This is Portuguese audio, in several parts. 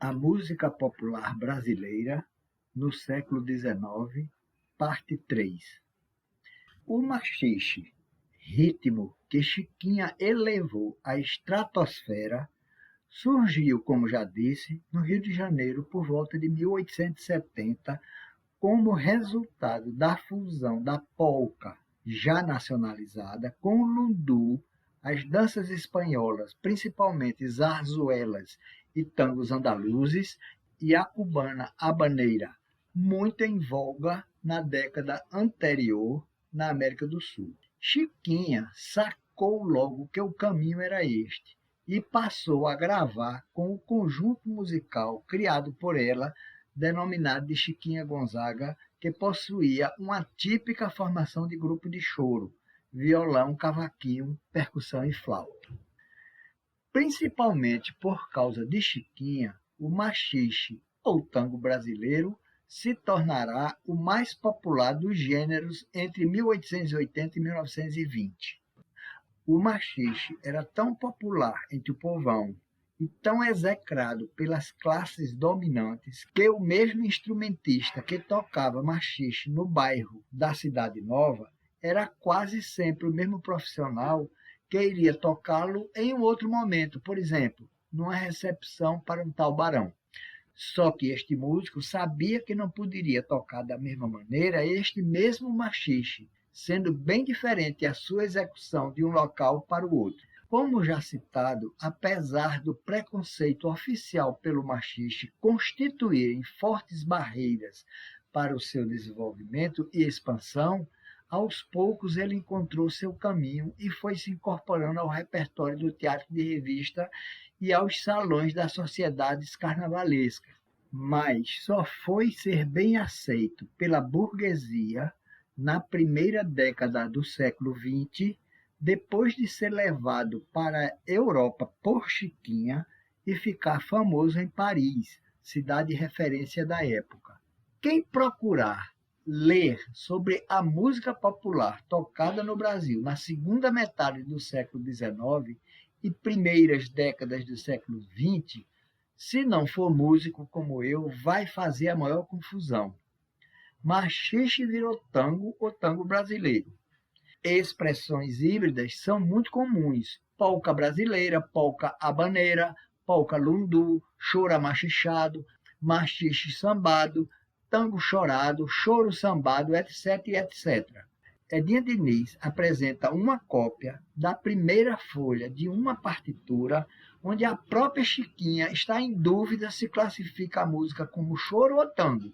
A música popular brasileira no século XIX, parte 3. O maxixe, ritmo que Chiquinha elevou à estratosfera, surgiu, como já disse, no Rio de Janeiro por volta de 1870, como resultado da fusão da polca, já nacionalizada, com o lundu, as danças espanholas, principalmente zarzuelas e tangos andaluzes, e a cubana habaneira, muito em voga na década anterior na América do Sul. Chiquinha sacou logo que o caminho era este e passou a gravar com o conjunto musical criado por ela, denominado de Chiquinha Gonzaga, que possuía uma típica formação de grupo de choro, violão, cavaquinho, percussão e flauta. Principalmente por causa de Chiquinha, o maxixe, ou tango brasileiro, se tornará o mais popular dos gêneros entre 1880 e 1920. O maxixe era tão popular entre o povão e tão execrado pelas classes dominantes que o mesmo instrumentista que tocava maxixe no bairro da Cidade Nova era quase sempre o mesmo profissional que iria tocá-lo em um outro momento, por exemplo, numa recepção para um tal barão. Só que este músico sabia que não poderia tocar da mesma maneira este mesmo maxixe, sendo bem diferente a sua execução de um local para o outro. Como já citado, apesar do preconceito oficial pelo maxixe constituírem fortes barreiras para o seu desenvolvimento e expansão, aos poucos ele encontrou seu caminho e foi se incorporando ao repertório do teatro de revista e aos salões das sociedades carnavalescas. Mas só foi ser bem aceito pela burguesia na primeira década do século XX, depois de ser levado para a Europa por Chiquinha e ficar famoso em Paris, cidade de referência da época. Quem procurar ler sobre a música popular tocada no Brasil na segunda metade do século XIX e primeiras décadas do século XX, se não for músico como eu, vai fazer a maior confusão. Maxixe virou tango ou tango brasileiro. Expressões híbridas são muito comuns: polca brasileira, polca habaneira, polca lundu, choro amaxixado, maxixe sambado, tango chorado, choro sambado, etc, etc. Edinha Diniz apresenta uma cópia da primeira folha de uma partitura, onde a própria Chiquinha está em dúvida se classifica a música como choro ou tango.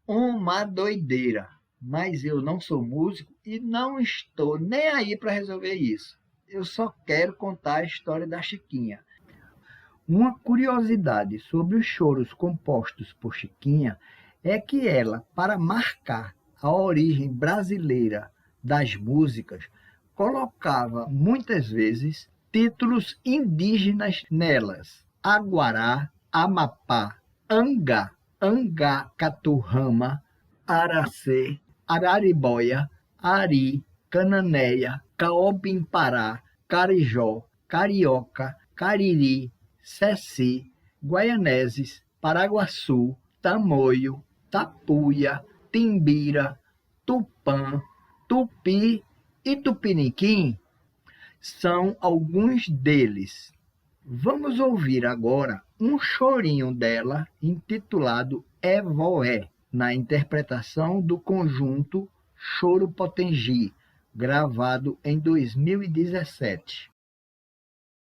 Uma doideira, mas eu não sou músico e não estou nem aí para resolver isso. Eu só quero contar a história da Chiquinha. Uma curiosidade sobre os choros compostos por Chiquinha é que ela, para marcar a origem brasileira das músicas, colocava muitas vezes títulos indígenas nelas: Aguará, Amapá, Angá, Angacaturrama, Aracê, Araribóia, Ari, Cananéia, Caobim-Pará, Carijó, Carioca, Cariri, Ceci, Guaianeses, Paraguaçu, Tamoio, Tapuia, Timbira, Tupã, Tupi e Tupiniquim são alguns deles. Vamos ouvir agora um chorinho dela intitulado Evoé, na interpretação do conjunto Choro Potengi, gravado em 2017.